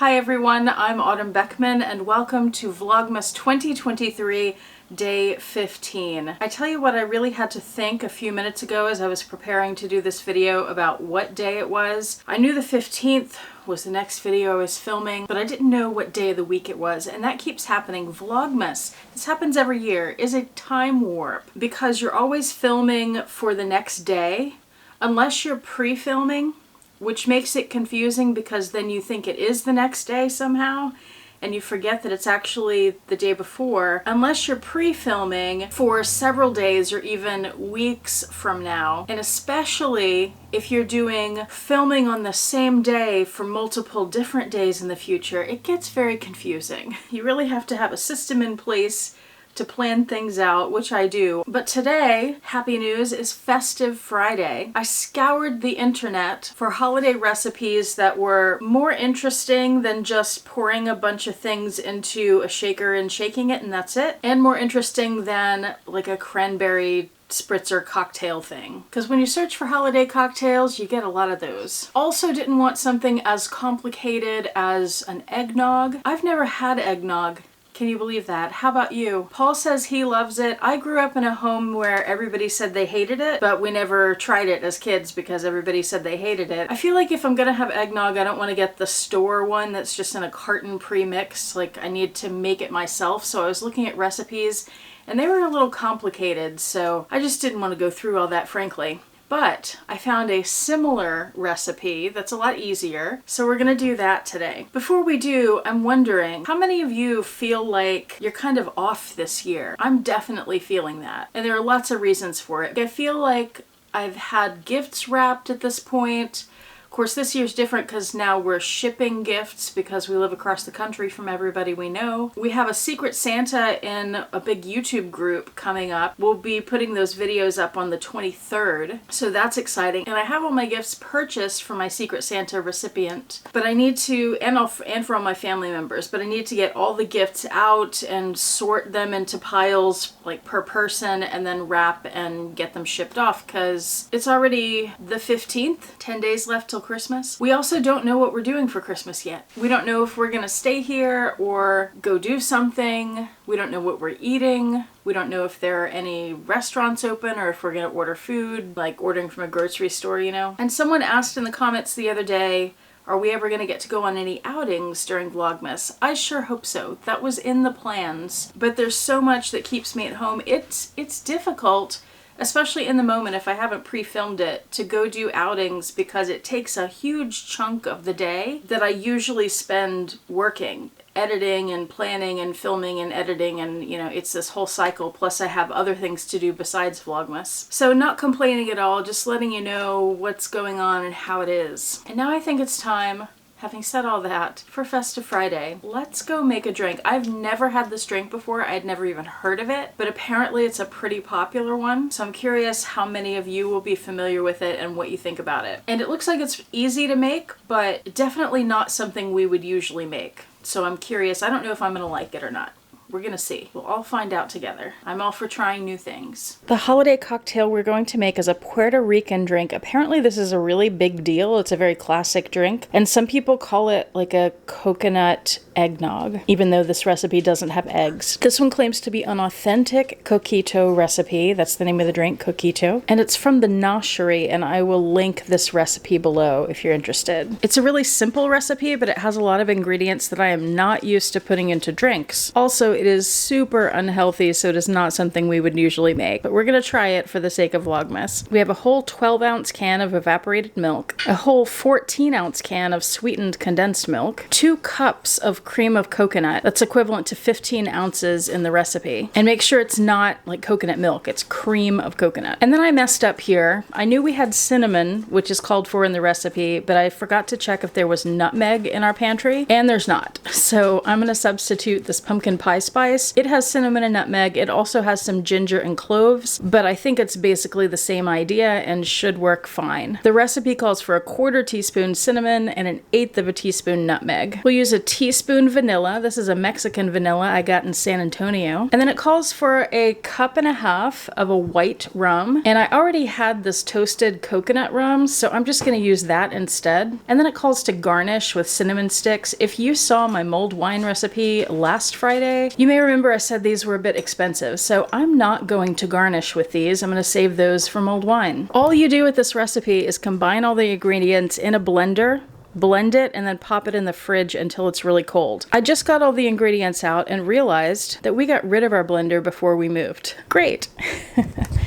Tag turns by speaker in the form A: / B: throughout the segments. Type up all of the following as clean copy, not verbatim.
A: Hi everyone, I'm Autumn Beckman and welcome to Vlogmas 2023 Day 15. I tell you what, I really had to think a few minutes ago as I was preparing to do this video about what day it was. I knew the 15th was the next video I was filming, but I didn't know what day of the week it was, and that keeps happening. Vlogmas, this happens every year, is a time warp because you're always filming for the next day, unless you're pre-filming, which makes it confusing because then you think it is the next day somehow and you forget that it's actually the day before, unless you're pre-filming for several days or even weeks from now. And especially if you're doing filming on the same day for multiple different days in the future, it gets very confusing. You really have to have a system in place to plan things out, which I do. But today, happy news, is Festive Friday. I scoured the internet for holiday recipes that were more interesting than just pouring a bunch of things into a shaker and shaking it and that's it, and more interesting than like a cranberry spritzer cocktail thing. Because when you search for holiday cocktails, you get a lot of those. Also didn't want something as complicated as an eggnog. I've never had eggnog. Can you believe that? How about you? Paul says he loves it. I grew up in a home where everybody said they hated it, but we never tried it as kids because everybody said they hated it. I feel like if I'm gonna have eggnog, I don't want to get the store one that's just in a carton pre-mix. Like, I need to make it myself. So I was looking at recipes and they were a little complicated, so I just didn't want to go through all that, frankly. But I found a similar recipe that's a lot easier, so we're gonna do that today. Before we do, I'm wondering, how many of you feel like you're kind of off this year? I'm definitely feeling that, and there are lots of reasons for it. I feel like I've had gifts wrapped at this point. Of course, this year's different because now we're shipping gifts because we live across the country from everybody we know. We have a Secret Santa in a big YouTube group coming up. We'll be putting those videos up on the 23rd, so that's exciting. And I have all my gifts purchased for my Secret Santa recipient, but I need to, and for all my family members, but I need to get all the gifts out and sort them into piles, like per person, and then wrap and get them shipped off because it's already the 15th, 10 days left till Christmas. We also don't know what we're doing for Christmas yet. We don't know if we're gonna stay here or go do something. We don't know what we're eating. We don't know if there are any restaurants open or if we're gonna order food, like ordering from a grocery store, you know? And someone asked in the comments the other day, are we ever gonna get to go on any outings during Vlogmas? I sure hope so. That was in the plans, but there's so much that keeps me at home. It's difficult, especially in the moment if I haven't pre-filmed it, to go do outings because it takes a huge chunk of the day that I usually spend working, editing and planning and filming and editing, and you know, it's this whole cycle, plus I have other things to do besides Vlogmas. So not complaining at all, just letting you know what's going on and how it is. And now I think it's time, having said all that, for Festive Friday, let's go make a drink. I've never had this drink before. I'd never even heard of it, but apparently it's a pretty popular one. So I'm curious how many of you will be familiar with it and what you think about it. And it looks like it's easy to make, but definitely not something we would usually make. So I'm curious. I don't know if I'm gonna like it or not. We're gonna see. We'll all find out together. I'm all for trying new things. The holiday cocktail we're going to make is a Puerto Rican drink. Apparently this is a really big deal. It's a very classic drink. And some people call it like a coconut eggnog, even though this recipe doesn't have eggs. This one claims to be an authentic coquito recipe. That's the name of the drink, coquito. And it's from the Noshery, and I will link this recipe below if you're interested. It's a really simple recipe, but it has a lot of ingredients that I am not used to putting into drinks. Also, it is super unhealthy, so it is not something we would usually make, but we're gonna try it for the sake of Vlogmas. We have a whole 12-ounce can of evaporated milk, a whole 14-ounce can of sweetened condensed milk, 2 cups of cream of coconut, that's equivalent to 15 ounces in the recipe. And make sure it's not like coconut milk, it's cream of coconut. And then I messed up here. I knew we had cinnamon, which is called for in the recipe, but I forgot to check if there was nutmeg in our pantry, and there's not. So I'm gonna substitute this pumpkin pie spice. It has cinnamon and nutmeg. It also has some ginger and cloves, but I think it's basically the same idea and should work fine. The recipe calls for a 1/4 teaspoon cinnamon and an 1/8 of a teaspoon nutmeg. We'll use a teaspoon teaspoon vanilla. This is a Mexican vanilla I got in San Antonio. And then it calls for a cup and a half of a white rum. And I already had this toasted coconut rum, so I'm just gonna use that instead. And then it calls to garnish with cinnamon sticks. If you saw my mulled wine recipe last Friday, you may remember I said these were a bit expensive, so I'm not going to garnish with these. I'm gonna save those for mulled wine. All you do with this recipe is combine all the ingredients in a blender, blend it, and then pop it in the fridge until it's really cold. I just got all the ingredients out and realized that we got rid of our blender before we moved. Great.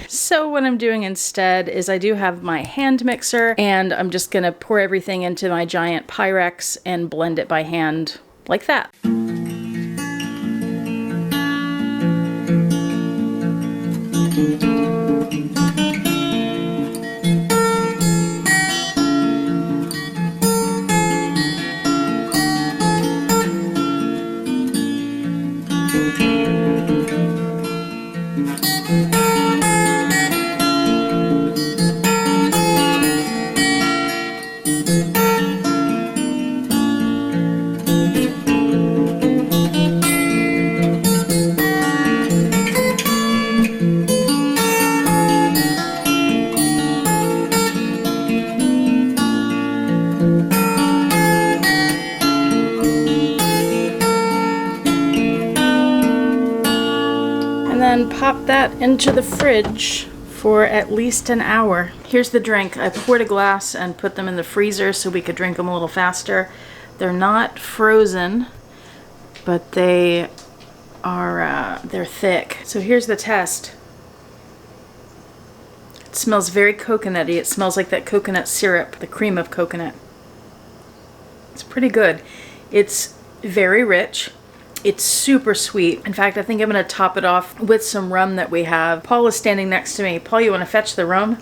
A: So what I'm doing instead is I do have my hand mixer, and I'm just gonna pour everything into my giant Pyrex and blend it by hand like that. Then pop that into the fridge for at least an hour. Here's the drink. I poured a glass and put them in the freezer so we could drink them a little faster. They're not frozen, but they are they're thick. So here's the test. It smells very coconutty. It smells like that coconut syrup, the cream of coconut. It's pretty good. It's very rich. It's super sweet. In fact, I think I'm gonna top it off with some rum that we have. Paul is standing next to me. Paul, you wanna fetch the rum?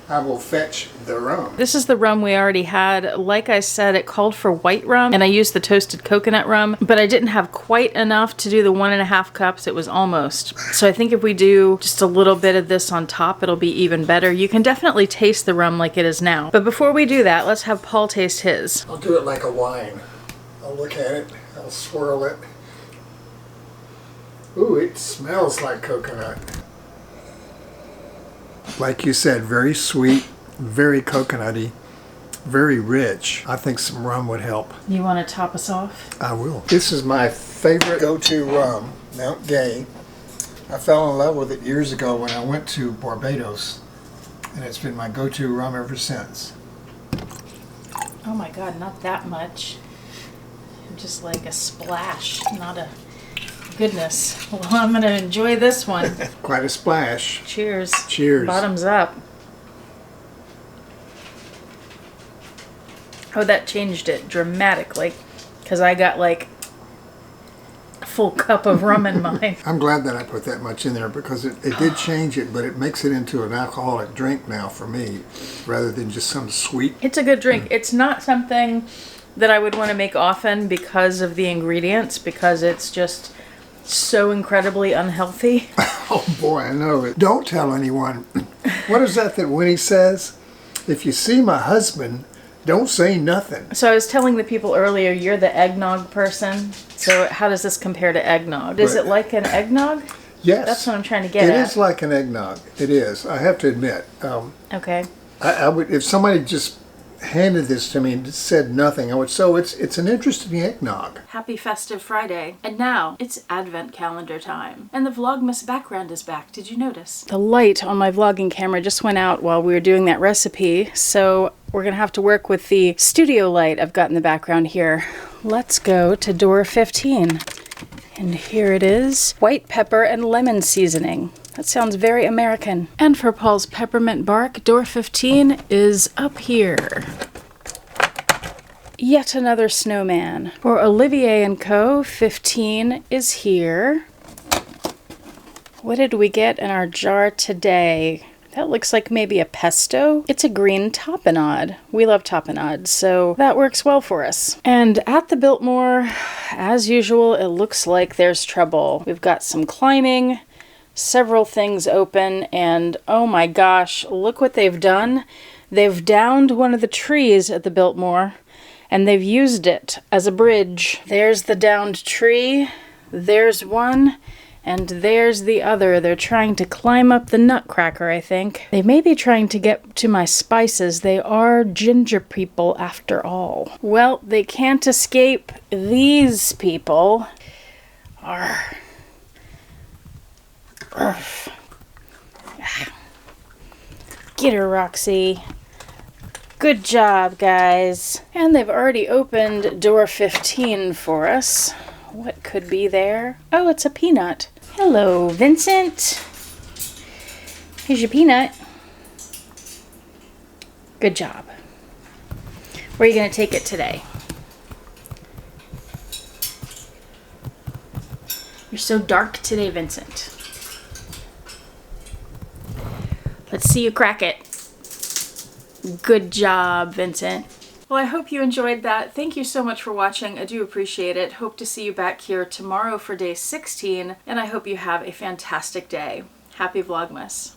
B: I will fetch the rum.
A: This is the rum we already had. Like I said, it called for white rum, and I used the toasted coconut rum, but I didn't have quite enough to do the 1.5 cups. It was almost. So I think if we do just a little bit of this on top, it'll be even better. You can definitely taste the rum like it is now. But before we do that, let's have Paul taste his.
B: I'll do it like a wine. I'll look at it, I'll swirl it. Ooh, it smells like coconut. Like you said, very sweet, very coconutty, very rich. I think some rum would help.
A: You want to top us off?
B: I will. This is my favorite go-to rum, Mount Gay. I fell in love with it years ago when I went to Barbados, and it's been my go-to rum ever since.
A: Oh my God, not that much. Just like a splash, not a... Goodness. Well, I'm going to enjoy this one.
B: Quite a splash.
A: Cheers.
B: Cheers.
A: Bottoms up. Oh, that changed it dramatically, because I got like a full cup of rum in mine.
B: I'm glad that I put that much in there because it did change it, but it makes it into an alcoholic drink now for me rather than just some sweet.
A: It's a good drink. It's not something that I would want to make often because of the ingredients, because it's just so incredibly unhealthy.
B: Oh boy, I know it. Don't tell anyone. What is that Winnie says? If you see my husband, don't say nothing.
A: So I was telling the people earlier, you're the eggnog person. So how does this compare to eggnog? Is it like an eggnog?
B: Yes.
A: That's what I'm trying to get at.
B: It is like an eggnog. It is. I have to admit.
A: Okay.
B: I would, if somebody just handed this to me and said nothing, I would. So it's an interesting eggnog.
A: Happy Festive Friday. And now it's Advent calendar time. And the Vlogmas background is back. Did you notice? The light on my vlogging camera just went out while we were doing that recipe. So we're gonna have to work with the studio light I've got in the background here. Let's go to door 15. And here it is. White pepper and lemon seasoning. That sounds very American. And for Paul's peppermint bark, door 15 is up here. Yet another snowman. For Olivier & Co., 15 is here. What did we get in our jar today? That looks like maybe a pesto. It's a green tapenade. We love tapenade, so that works well for us. And at the Biltmore, as usual, it looks like there's trouble. We've got some climbing, several things open, and oh my gosh, look what they've done. They've downed one of the trees at the Biltmore, and they've used it as a bridge. There's the downed tree, there's one, and there's the other. They're trying to climb up the nutcracker, I think. They may be trying to get to my spices. They are ginger people after all. Well, they can't escape these people. Arr. Arf. Get her, Roxy. Good job, guys. And they've already opened door 15 for us. What could be there? Oh, it's a peanut. Hello, Vincent. Here's your peanut. Good job. Where are you going to take it today? You're so dark today, Vincent. Let's see you crack it. Good job, Vincent. Well, I hope you enjoyed that. Thank you so much for watching. I do appreciate it. Hope to see you back here tomorrow for day 16, and I hope you have a fantastic day. Happy Vlogmas.